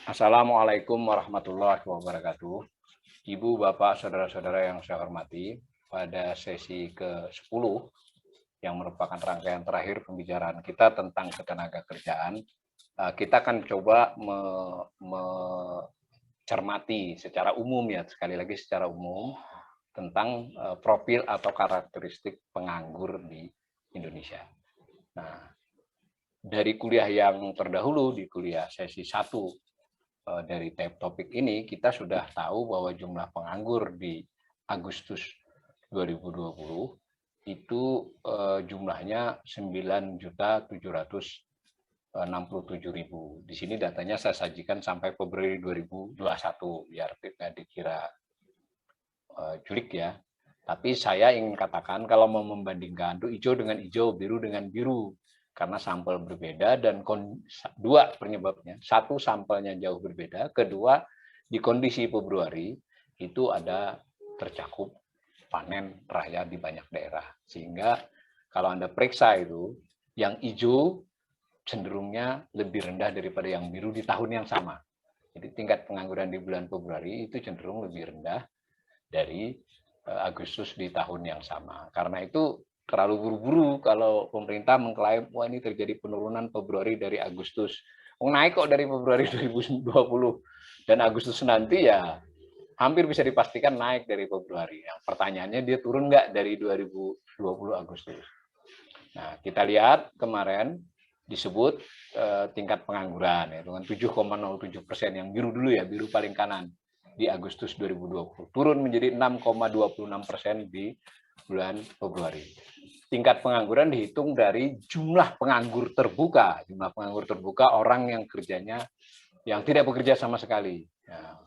Assalamualaikum warahmatullahi wabarakatuh. Ibu, Bapak, Saudara-saudara yang saya hormati, pada sesi ke-10 yang merupakan rangkaian terakhir pembicaraan kita tentang ketenagakerjaan, kita akan coba mencermati secara umum ya, sekali lagi secara umum, tentang profil atau karakteristik penganggur di Indonesia. Nah, dari kuliah yang terdahulu, di kuliah sesi 1, dari topik ini kita sudah tahu bahwa jumlah penganggur di Agustus 2020 itu jumlahnya 9.767.000. Di sini datanya saya sajikan sampai Februari 2021 biar tidak dikira culik ya. Tapi saya ingin katakan kalau mau membandingkan itu hijau dengan hijau, biru dengan biru, karena sampel berbeda dan dua penyebabnya. Satu, sampelnya jauh berbeda. Kedua, di kondisi Februari itu ada tercakup panen raya di banyak daerah. Sehingga kalau Anda periksa itu, yang hijau cenderungnya lebih rendah daripada yang biru di tahun yang sama. Jadi tingkat pengangguran di bulan Februari itu cenderung lebih rendah dari Agustus di tahun yang sama. Karena itu terlalu buru-buru kalau pemerintah mengklaim, wah ini terjadi penurunan Februari dari Agustus. Naik kok dari Februari 2020 dan Agustus nanti ya hampir bisa dipastikan naik dari Februari. Nah, pertanyaannya dia turun nggak dari 2020 Agustus? Nah, kita lihat kemarin disebut tingkat pengangguran ya, dengan 7,07% yang biru dulu ya, biru paling kanan di Agustus 2020, turun menjadi 6,26% di bulan Februari. Tingkat pengangguran dihitung dari jumlah penganggur terbuka, orang yang kerjanya yang tidak bekerja sama sekali, ya,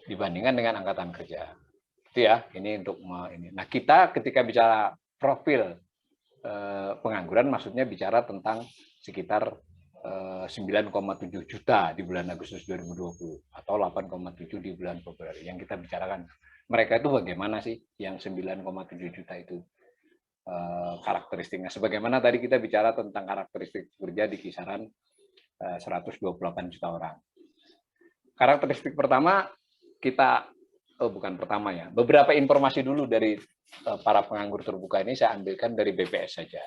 dibandingkan dengan angkatan kerja. Itu ya, ini untuk ini. Nah, kita ketika bicara profil pengangguran maksudnya bicara tentang sekitar 9,7 juta di bulan Agustus 2020 atau 8,7 di bulan Februari. Yang kita bicarakan, mereka itu bagaimana sih yang 9,7 juta itu karakteristiknya. Sebagaimana tadi kita bicara tentang karakteristik kerja di kisaran 128 juta orang. Karakteristik pertama kita bukan pertama ya, beberapa informasi dulu dari para penganggur terbuka ini saya ambilkan dari BPS saja.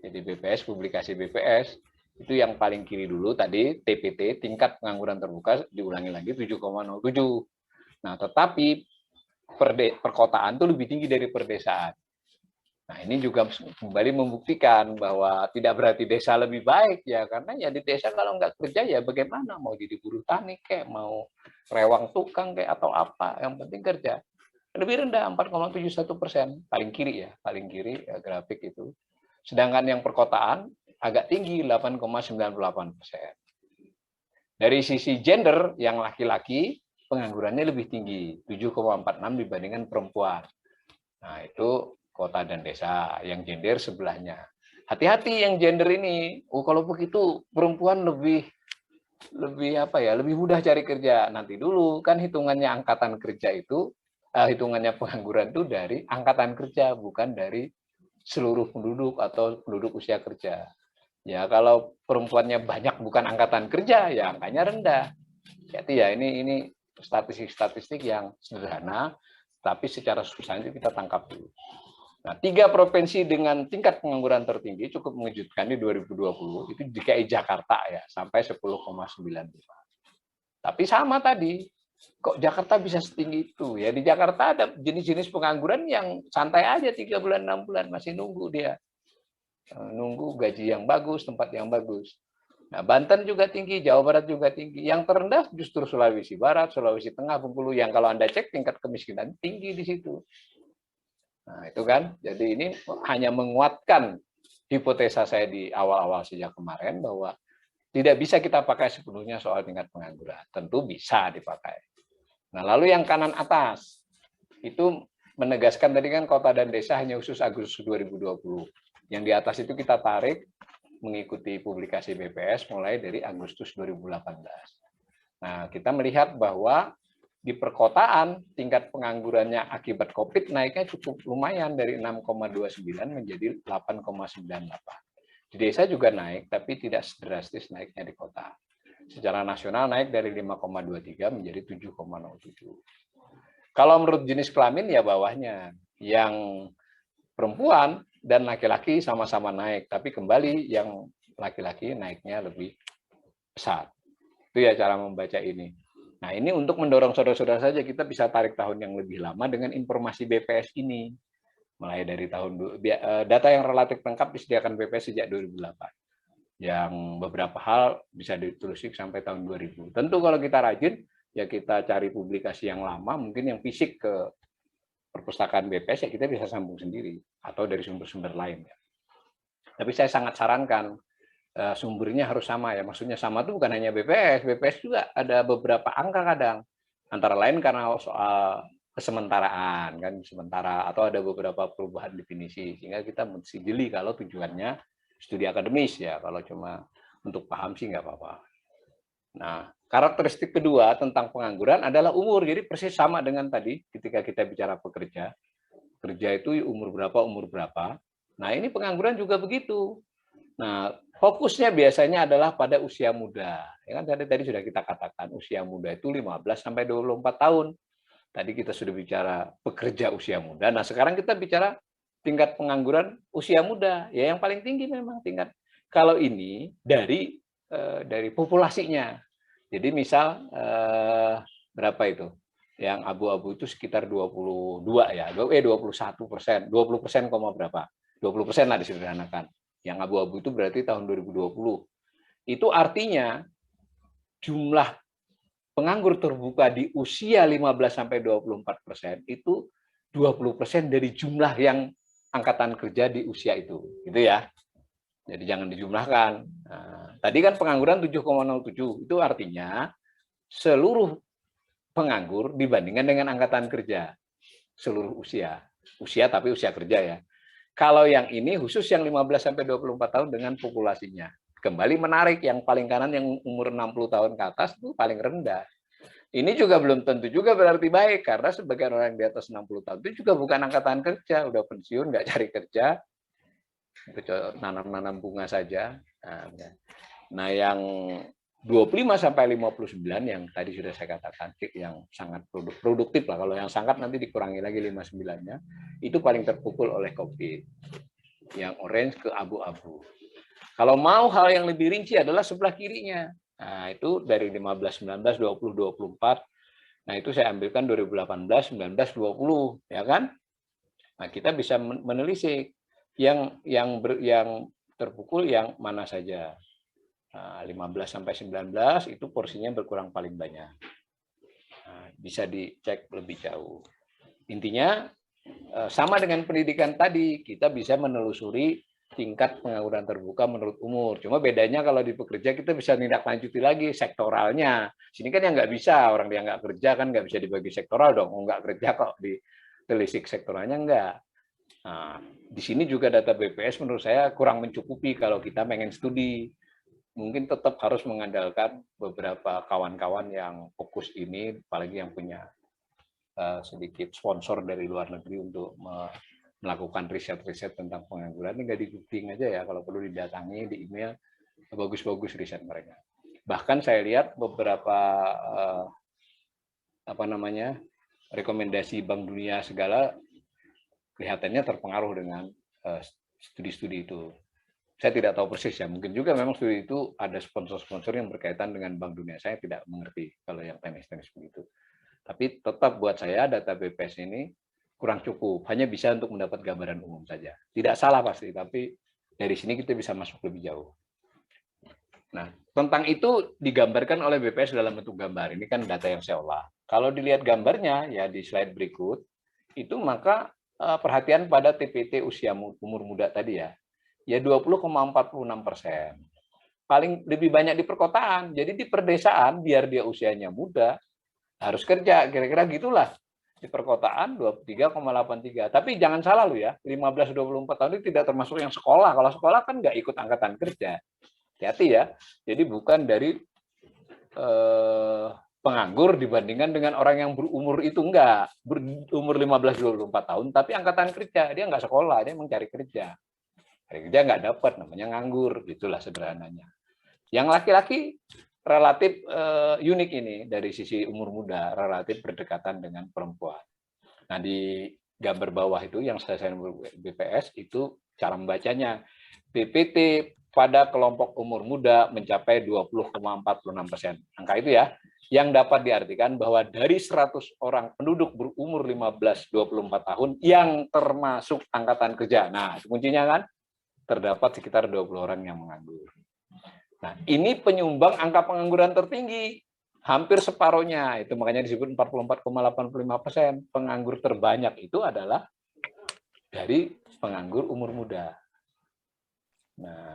Jadi BPS, publikasi BPS itu yang paling kiri dulu tadi, TPT, tingkat pengangguran terbuka, diulangi lagi 7,07. Nah, tetapi perkotaan itu lebih tinggi dari perdesaan. Nah, ini juga kembali membuktikan bahwa tidak berarti desa lebih baik ya, karena ya di desa kalau nggak kerja ya bagaimana, mau jadi buruh tani kayak, mau rewang tukang kayak atau apa, yang penting kerja. Lebih rendah 4,71%, paling kiri ya, paling kiri ya, grafik itu. Sedangkan yang perkotaan agak tinggi 8,98%. Dari sisi gender, yang laki-laki penganggurannya lebih tinggi 7,46 dibandingkan perempuan. Nah, itu kota dan desa, yang gender sebelahnya. Hati-hati yang gender ini, kalau begitu perempuan lebih lebih mudah cari kerja. Nanti dulu kan hitungannya angkatan kerja itu hitungannya pengangguran itu dari angkatan kerja, bukan dari seluruh penduduk atau penduduk usia kerja. Ya kalau perempuannya banyak bukan angkatan kerja, ya angkanya rendah. Jadi ya ini statistik-statistik yang sederhana, tapi secara substansi kita tangkap dulu. Nah, 3 provinsi dengan tingkat pengangguran tertinggi cukup mengejutkan di 2020 itu DKI Jakarta ya, sampai 10,95. Tapi sama tadi, kok Jakarta bisa setinggi itu ya? Di Jakarta ada jenis-jenis pengangguran yang santai aja 3 bulan 6 bulan masih nunggu dia. Nunggu gaji yang bagus, tempat yang bagus. Nah, Banten juga tinggi, Jawa Barat juga tinggi. Yang terendah justru Sulawesi Barat, Sulawesi Tengah, Bengkulu, yang kalau Anda cek tingkat kemiskinan tinggi di situ. Nah, itu kan. Jadi ini hanya menguatkan hipotesa saya di awal-awal sejak kemarin bahwa tidak bisa kita pakai sepenuhnya soal tingkat pengangguran. Tentu bisa dipakai. Nah, lalu yang kanan atas itu menegaskan tadi kan kota dan desa hanya khusus Agustus 2020. Yang di atas itu kita tarik mengikuti publikasi BPS mulai dari Agustus 2018. Nah, kita melihat bahwa di perkotaan tingkat penganggurannya akibat COVID naiknya cukup lumayan dari 6,29 menjadi 8,98. Di desa juga naik, tapi tidak sedrastis naiknya di kota. secara nasional naik dari 5,23 menjadi 7,07. Kalau menurut jenis kelamin ya bawahnya, yang perempuan dan laki-laki sama-sama naik, tapi kembali yang laki-laki naiknya lebih besar. Itu ya cara membaca ini. Nah, ini untuk mendorong saudara-saudara saja kita bisa tarik tahun yang lebih lama dengan informasi BPS ini. Mulai dari data yang relatif lengkap disediakan BPS sejak 2008. Yang beberapa hal bisa ditelusik sampai tahun 2000. Tentu kalau kita rajin, ya kita cari publikasi yang lama, mungkin yang fisik ke perpustakaan BPS, ya kita bisa sambung sendiri. Atau dari sumber-sumber lain. Tapi saya sangat sarankan, sumbernya harus sama ya. Maksudnya sama itu bukan hanya BPS juga ada beberapa angka kadang. Antara lain karena soal kesementaraan kan sementara atau ada beberapa perubahan definisi sehingga kita mesti jeli kalau tujuannya studi akademis ya. Kalau cuma untuk paham sih nggak apa-apa. Nah, karakteristik kedua tentang pengangguran adalah umur. Jadi persis sama dengan tadi ketika kita bicara pekerja. Kerja itu umur berapa. Nah, ini pengangguran juga begitu. Nah, fokusnya biasanya adalah pada usia muda. Ya kan tadi sudah kita katakan usia muda itu 15 sampai 24 tahun. Tadi kita sudah bicara pekerja usia muda. Nah, sekarang kita bicara tingkat pengangguran usia muda. Ya yang paling tinggi memang tingkat. Kalau ini dari populasinya. Jadi misal berapa itu? Yang abu-abu itu sekitar 22 ya. 21%. 20% berapa? 20% lah disederhanakan. Yang abu-abu itu berarti tahun 2020. Itu artinya jumlah penganggur terbuka di usia 15-24% itu 20% dari jumlah yang angkatan kerja di usia itu. Gitu ya. Jadi jangan dijumlahkan. Nah, tadi kan pengangguran 7,07. Itu artinya seluruh penganggur dibandingkan dengan angkatan kerja. Seluruh usia. Usia tapi usia kerja ya. Kalau yang ini khusus yang 15-24 tahun dengan populasinya. Kembali menarik, yang paling kanan yang umur 60 tahun ke atas itu paling rendah. Ini juga belum tentu juga berarti baik, karena sebagian orang di atas 60 tahun itu juga bukan angkatan kerja, udah pensiun, nggak cari kerja, nanam-nanam bunga saja. Nah, yang 25-59 yang tadi sudah saya katakan yang sangat produktif lah. Kalau yang sangat nanti dikurangi lagi 59-nya, itu paling terpukul oleh COVID. Yang orange ke abu-abu. Kalau mau hal yang lebih rinci adalah sebelah kirinya. Nah, itu dari 15, 19, 20, 24. Nah, itu saya ambilkan 2018, 19, 20, ya kan? Nah, kita bisa menelisik yang terpukul yang mana saja. 15-19 itu porsinya berkurang paling banyak. Nah, bisa dicek lebih jauh. Intinya sama dengan pendidikan tadi, kita bisa menelusuri tingkat pengangguran terbuka menurut umur. Cuma bedanya kalau di pekerja kita bisa tindak lanjuti lagi sektoralnya. Sini kan yang nggak bisa, orang dia nggak kerja kan nggak bisa dibagi sektoral dong. Nggak kerja kok ditelisik sektoralnya nggak. Nah, di sini juga data BPS menurut saya kurang mencukupi kalau kita pengen studi. Mungkin tetap harus mengandalkan beberapa kawan-kawan yang fokus ini, apalagi yang punya sedikit sponsor dari luar negeri untuk melakukan riset-riset tentang pengangguran. Ini nggak di Googling aja ya, kalau perlu didatangi, di email, bagus-bagus riset mereka. Bahkan saya lihat beberapa rekomendasi Bank Dunia segala kelihatannya terpengaruh dengan studi-studi itu. Saya tidak tahu persis ya, mungkin juga memang studi itu ada sponsor-sponsor yang berkaitan dengan Bank Dunia. Saya tidak mengerti kalau yang teknis-teknis begitu. Tapi tetap buat saya data BPS ini kurang cukup, hanya bisa untuk mendapat gambaran umum saja. Tidak salah pasti, tapi dari sini kita bisa masuk lebih jauh. Nah, tentang itu digambarkan oleh BPS dalam bentuk gambar. Ini kan data yang saya olah. Kalau dilihat gambarnya ya di slide berikut, itu maka perhatian pada TPT usia umur muda tadi ya. Ya 20,46%. Paling lebih banyak di perkotaan. Jadi di perdesaan biar dia usianya muda harus kerja, kira-kira gitulah. Di perkotaan 23,83. Tapi jangan salah lu ya, 15-24 tahun itu tidak termasuk yang sekolah. Kalau sekolah kan nggak ikut angkatan kerja. Hati-hati ya. Jadi bukan dari penganggur dibandingkan dengan orang yang berumur itu enggak. Berumur 15-24 tahun, tapi angkatan kerja. Dia nggak sekolah, dia mencari kerja. Kerja nggak dapat, namanya nganggur, gitulah sederhananya. Yang laki-laki relatif unik ini dari sisi umur muda, relatif berdekatan dengan perempuan. Nah, di gambar bawah itu yang saya BPS itu cara membacanya. PPT pada kelompok umur muda mencapai 20,46%. Angka itu ya, yang dapat diartikan bahwa dari 100 orang penduduk berumur 15-24 tahun yang termasuk angkatan kerja. Nah, kuncinya kan terdapat sekitar 20 orang yang menganggur. Nah, ini penyumbang angka pengangguran tertinggi, hampir separuhnya. Itu makanya disebut 44,85%. Penganggur terbanyak itu adalah dari penganggur umur muda. Nah,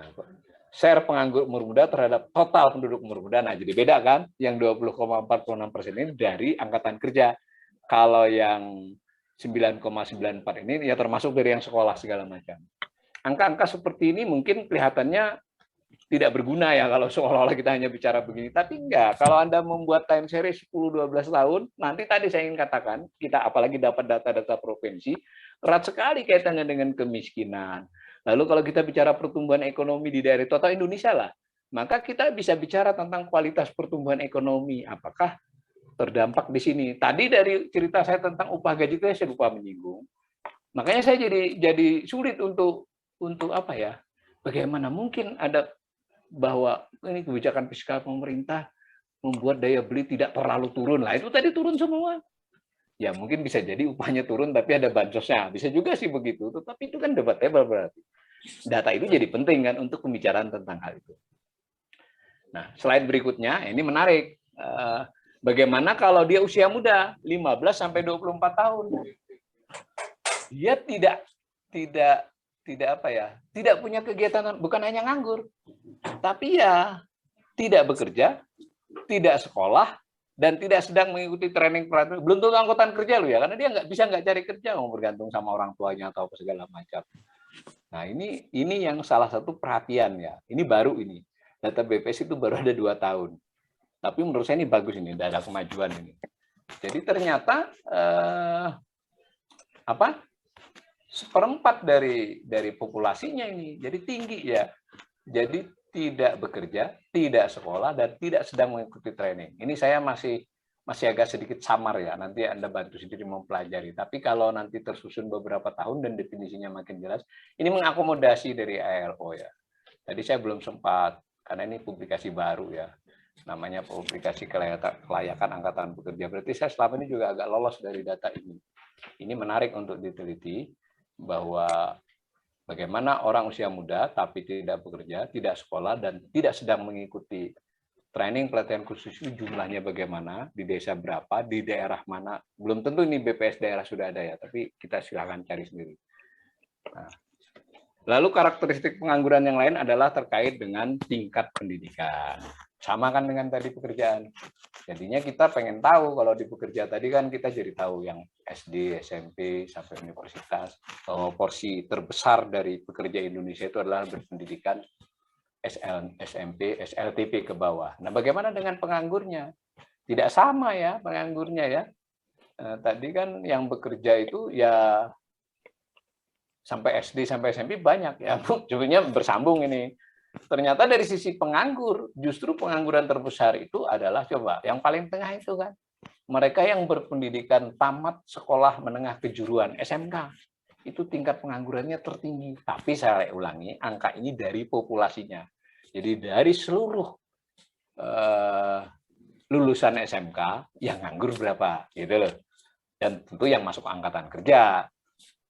share penganggur umur muda terhadap total penduduk umur muda, nah jadi beda kan? Yang 20,46% ini dari angkatan kerja. Kalau yang 9,94 ini ya termasuk dari yang sekolah segala macam. Angka-angka seperti ini mungkin kelihatannya tidak berguna ya kalau seolah-olah kita hanya bicara begini. Tapi enggak, kalau Anda membuat time series 10-12 tahun, nanti tadi saya ingin katakan, kita apalagi dapat data-data provinsi, erat sekali kaitannya dengan kemiskinan. Lalu kalau kita bicara pertumbuhan ekonomi di daerah total Indonesia lah, maka kita bisa bicara tentang kualitas pertumbuhan ekonomi. Apakah terdampak di sini? Tadi dari cerita saya tentang upah gaji itu saya lupa menyinggung. Makanya saya jadi sulit untuk apa ya? Bagaimana mungkin ada bahwa ini kebijakan fiskal pemerintah membuat daya beli tidak terlalu turun. Lah itu tadi turun semua. Ya mungkin bisa jadi upahnya turun tapi ada bansosnya. Bisa juga sih begitu. Tetapi itu kan debatable berarti. Data itu jadi penting kan untuk pembicaraan tentang hal itu. Nah, slide berikutnya ini menarik. Bagaimana kalau dia usia muda, 15 sampai 24 tahun. Dia tidak punya kegiatan, bukan hanya nganggur, tapi ya tidak bekerja, tidak sekolah, dan tidak sedang mengikuti training pelatihan. Belum tentu angkutan kerja loh ya, karena dia nggak cari kerja, mau bergantung sama orang tuanya atau segala macam. Nah ini yang salah satu perhatian ya. Ini baru ini. Data BPS itu baru ada 2 tahun. Tapi menurut saya ini bagus ini, ada kemajuan ini. Jadi ternyata seperempat dari populasinya ini, jadi tinggi ya. Jadi tidak bekerja, tidak sekolah, dan tidak sedang mengikuti training. Ini saya masih agak sedikit samar ya. Nanti Anda bantu sendiri mempelajari. Tapi kalau nanti tersusun beberapa tahun dan definisinya makin jelas, ini mengakomodasi dari ILO ya. Tadi saya belum sempat karena ini publikasi baru ya. Namanya publikasi kelayakan angkatan pekerja. Berarti saya selama ini juga agak lolos dari data ini. Ini menarik untuk diteliti bahwa bagaimana orang usia muda tapi tidak bekerja, tidak sekolah, dan tidak sedang mengikuti training pelatihan khusus itu jumlahnya bagaimana, di desa berapa, di daerah mana. Belum tentu ini BPS daerah sudah ada ya, tapi kita silakan cari sendiri. Nah, lalu karakteristik pengangguran yang lain adalah terkait dengan tingkat pendidikan. Sama kan dengan tadi pekerjaan. Jadinya kita pengen tahu, kalau di pekerja tadi kan kita jadi tahu yang SD, SMP, sampai universitas, bahwa porsi terbesar dari pekerja Indonesia itu adalah berpendidikan SMP, SLTP ke bawah. Nah, bagaimana dengan penganggurnya? Tidak sama ya penganggurnya ya. Tadi kan yang bekerja itu ya sampai SD, sampai SMP banyak ya. Sebenarnya bersambung ini. Ternyata dari sisi penganggur, justru pengangguran terbesar itu adalah coba yang paling tengah itu kan. Mereka yang berpendidikan tamat sekolah menengah kejuruan SMK. Itu tingkat penganggurannya tertinggi. Tapi saya ulangi, angka ini dari populasinya. Jadi dari seluruh lulusan SMK yang nganggur berapa gitu loh. Dan tentu yang masuk angkatan kerja.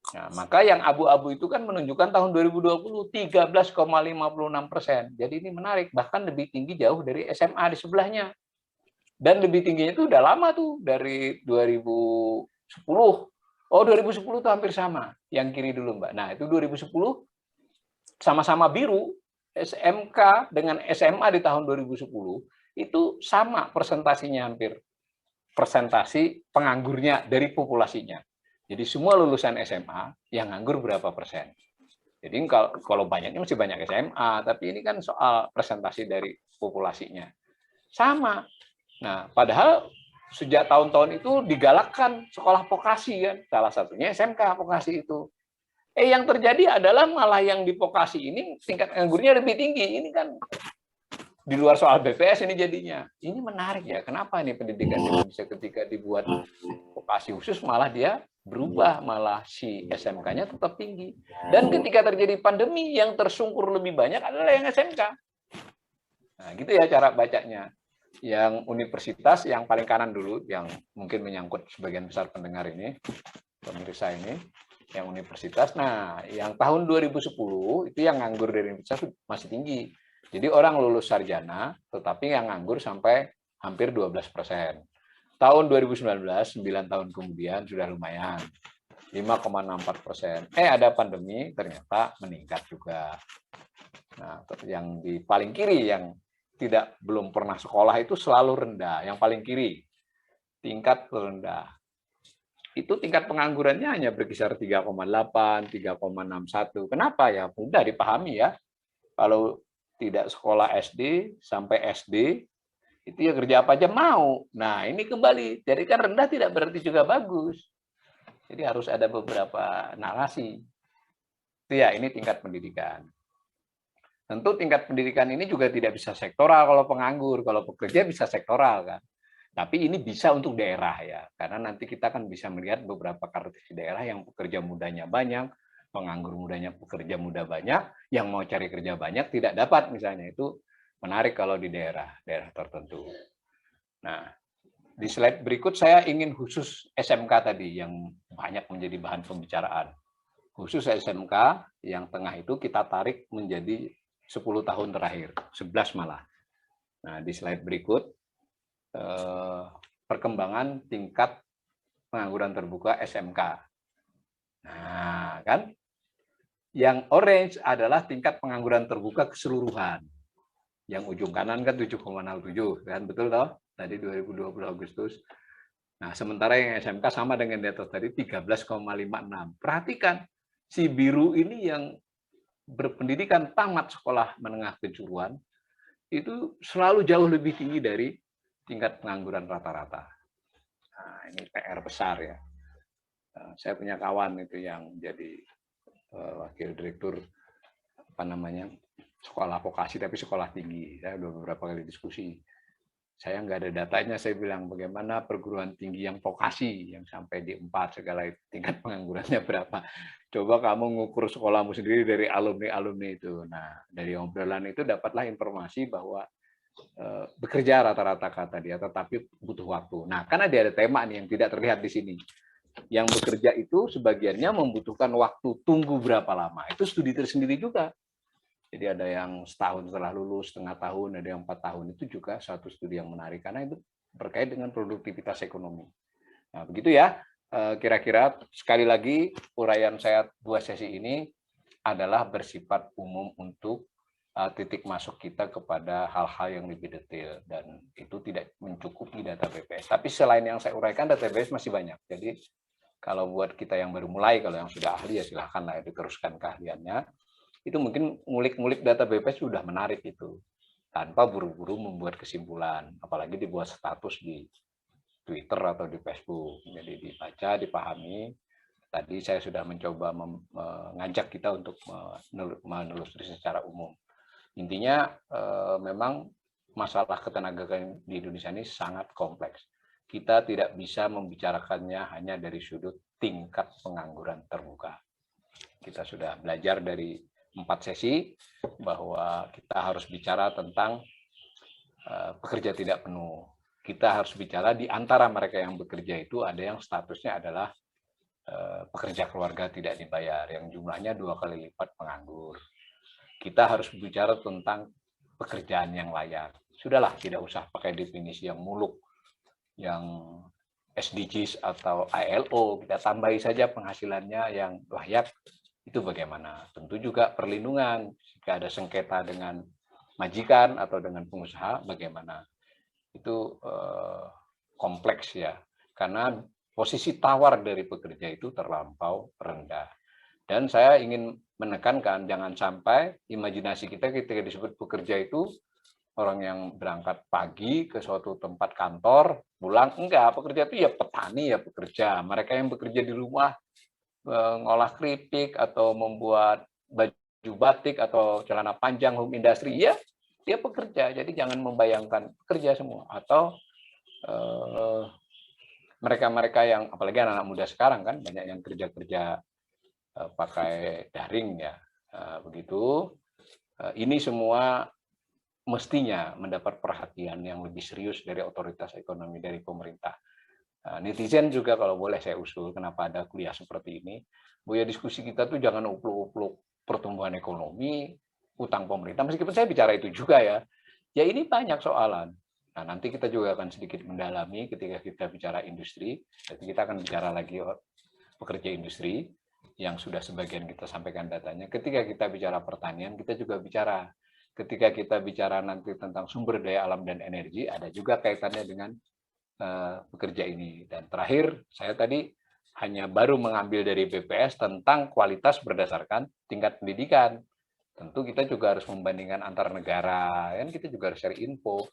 Nah, maka yang abu-abu itu kan menunjukkan tahun 2020 13,56%. Jadi ini menarik, bahkan lebih tinggi jauh dari SMA di sebelahnya. Dan lebih tingginya itu udah lama tuh, dari 2010. Oh, 2010 itu hampir sama. Yang kiri dulu, Mbak. Nah, itu 2010 sama-sama biru, SMK dengan SMA di tahun 2010 itu sama persentasinya hampir. Persentasi penganggurnya dari populasinya. Jadi semua lulusan SMA yang nganggur berapa persen? Jadi kalau banyaknya masih banyak SMA, tapi ini kan soal presentasi dari populasinya. Sama. Nah, padahal sejak tahun-tahun itu digalakkan sekolah vokasi kan, salah satunya SMK vokasi itu. Yang terjadi adalah malah yang di vokasi ini tingkat nganggurnya lebih tinggi. Ini kan di luar soal BPS ini jadinya. Ini menarik ya, kenapa nih pendidikan di Indonesia ketika dibuat vokasi khusus malah dia berubah, malah si SMK-nya tetap tinggi. Dan ketika terjadi pandemi yang tersungkur lebih banyak adalah yang SMK. Nah, gitu ya cara bacanya. Yang universitas yang paling kanan dulu, yang mungkin menyangkut sebagian besar pendengar ini, pemirsa ini, yang universitas. Nah, yang tahun 2010 itu yang nganggur dari universitas masih tinggi. Jadi orang lulus sarjana, tetapi yang nganggur sampai hampir 12%. Tahun 2019, 9 tahun kemudian sudah lumayan, 5,64%. Ada pandemi, ternyata meningkat juga. Nah, yang di paling kiri yang belum pernah sekolah itu selalu rendah. Yang paling kiri, tingkat rendah. Itu tingkat penganggurannya hanya berkisar 3,8, 3,61. Kenapa ya? Mudah dipahami ya. Kalau tidak sekolah SD sampai SD, itu ya kerja apa aja mau. Nah, ini kembali. Jadi kan rendah tidak berarti juga bagus. Jadi harus ada beberapa narasi. Itu ya, ini tingkat pendidikan. Tentu tingkat pendidikan ini juga tidak bisa sektoral kalau penganggur, kalau pekerja bisa sektoral kan. Tapi ini bisa untuk daerah ya, karena nanti kita kan bisa melihat beberapa karakteristik daerah yang pekerja mudanya banyak, penganggur mudanya pekerja muda banyak, yang mau cari kerja banyak tidak dapat misalnya, itu menarik kalau di daerah tertentu. Nah, di slide berikut saya ingin khusus SMK tadi yang banyak menjadi bahan pembicaraan. Khusus SMK yang tengah itu kita tarik menjadi 10 tahun terakhir, 11 malah. Nah, di slide berikut, perkembangan tingkat pengangguran terbuka SMK. Nah, kan? Yang orange adalah tingkat pengangguran terbuka keseluruhan. Yang ujung kanan kan 7,07, kan? Betul toh? Tadi 2020 Agustus. Nah, sementara yang SMK sama dengan di atas tadi 13,56. Perhatikan, si biru ini yang berpendidikan tamat sekolah menengah kejuruan, itu selalu jauh lebih tinggi dari tingkat pengangguran rata-rata. Nah, ini PR besar ya. Saya punya kawan itu yang jadi wakil direktur sekolah vokasi tapi sekolah tinggi. Saya udah beberapa kali diskusi. Saya nggak ada datanya, saya bilang bagaimana perguruan tinggi yang vokasi yang sampai di 4 segala tingkat penganggurannya berapa. Coba kamu ngukur sekolahmu sendiri dari alumni-alumni itu. Nah, dari obrolan itu dapatlah informasi bahwa bekerja rata-rata kata dia, tetapi butuh waktu. Nah, kan ada tema nih yang tidak terlihat di sini. Yang bekerja itu sebagiannya membutuhkan waktu tunggu berapa lama. Itu studi tersendiri juga. Jadi ada yang setahun setelah lulus, setengah tahun, ada yang 4 tahun. Itu juga suatu studi yang menarik, karena itu berkait dengan produktivitas ekonomi. Nah, begitu ya. Kira-kira sekali lagi, uraian saya 2 sesi ini adalah bersifat umum untuk titik masuk kita kepada hal-hal yang lebih detail. Dan itu tidak mencukupi data BPS. Tapi selain yang saya uraikan, data BPS masih banyak. Jadi kalau buat kita yang baru mulai, kalau yang sudah ahli ya silahkanlah diteruskan keahliannya. Itu mungkin ngulik-ngulik data BPS sudah menarik itu, tanpa buru-buru membuat kesimpulan, apalagi dibuat status di Twitter atau di Facebook. Jadi dibaca, dipahami. Tadi saya sudah mencoba mengajak kita untuk menelusuri secara umum. Intinya memang masalah ketenagakerjaan di Indonesia ini sangat kompleks. Kita tidak bisa membicarakannya hanya dari sudut tingkat pengangguran terbuka. Kita sudah belajar dari 4 sesi bahwa kita harus bicara tentang pekerja tidak penuh. Kita harus bicara di antara mereka yang bekerja itu ada yang statusnya adalah pekerja keluarga tidak dibayar, yang jumlahnya 2 kali lipat penganggur. Kita harus bicara tentang pekerjaan yang layak. Sudahlah, tidak usah pakai definisi yang muluk, yang SDGs atau ILO, kita tambahi saja penghasilannya yang layak. Itu bagaimana? Tentu juga perlindungan, jika ada sengketa dengan majikan atau dengan pengusaha, bagaimana? Itu kompleks ya, karena posisi tawar dari pekerja itu terlampau rendah. Dan saya ingin menekankan, jangan sampai imajinasi kita ketika disebut pekerja itu orang yang berangkat pagi ke suatu tempat kantor, pulang. Enggak, pekerja itu ya petani ya pekerja. Mereka yang bekerja di rumah, ngolah keripik atau membuat baju batik atau celana panjang home industry, ya dia pekerja. Jadi jangan membayangkan pekerja semua atau mereka-mereka yang apalagi anak-anak muda sekarang kan banyak yang kerja-kerja pakai daring ya. Begitu. Ini semua mestinya mendapat perhatian yang lebih serius dari otoritas ekonomi, dari pemerintah. Netizen juga kalau boleh saya usul, kenapa ada kuliah seperti ini, Buya diskusi kita tuh jangan upluk-upluk pertumbuhan ekonomi, utang pemerintah, meskipun saya bicara itu juga ya. Ya ini banyak soalan. Nah, nanti kita juga akan sedikit mendalami ketika kita bicara industri, jadi kita akan bicara lagi pekerja industri, yang sudah sebagian kita sampaikan datanya. Ketika kita bicara pertanian, kita juga bicara. Ketika kita bicara nanti tentang sumber daya alam dan energi, ada juga kaitannya dengan pekerja ini. Dan terakhir, saya tadi hanya baru mengambil dari BPS tentang kualitas berdasarkan tingkat pendidikan. Tentu kita juga harus membandingkan antar negara, kan kita juga harus cari info.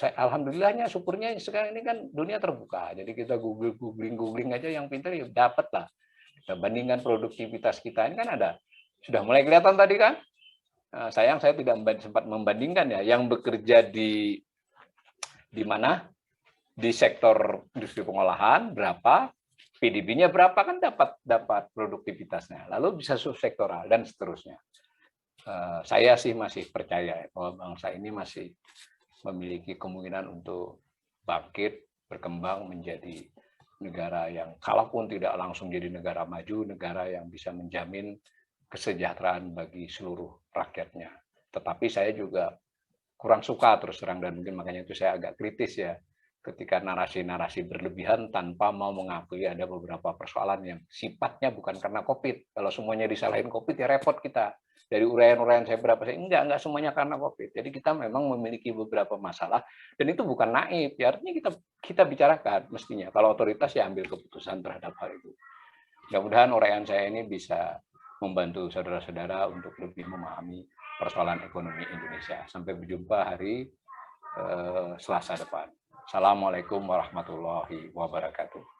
Alhamdulillahnya, syukurnya sekarang ini kan dunia terbuka, jadi kita googling aja yang pintar ya dapat lah. Kita bandingkan produktivitas kita, ini kan ada, sudah mulai kelihatan tadi kan. Sayang saya tidak sempat membandingkan ya, yang bekerja di mana, di sektor industri pengolahan berapa, PDB-nya berapa, kan dapat produktivitasnya, lalu bisa subsektoral dan seterusnya. Saya sih masih percaya bahwa bangsa ini masih memiliki kemungkinan untuk bangkit, berkembang menjadi negara yang kalaupun tidak langsung jadi negara maju, negara yang bisa menjamin kesejahteraan bagi seluruh rakyatnya. Tetapi saya juga kurang suka terus terang, dan mungkin makanya itu saya agak kritis ya, ketika narasi-narasi berlebihan tanpa mau mengakui ada beberapa persoalan yang sifatnya bukan karena COVID. Kalau semuanya disalahin COVID ya repot kita. Dari uraian-uraian saya berapa, enggak semuanya karena COVID. Jadi kita memang memiliki beberapa masalah, dan itu bukan naif. Ya, artinya kita bicarakan mestinya. Kalau otoritas ya ambil keputusan terhadap hal itu. Mudah-mudahan uraian saya ini bisa membantu saudara-saudara untuk lebih memahami persoalan ekonomi Indonesia. Sampai berjumpa hari Selasa depan. Assalamualaikum warahmatullahi wabarakatuh.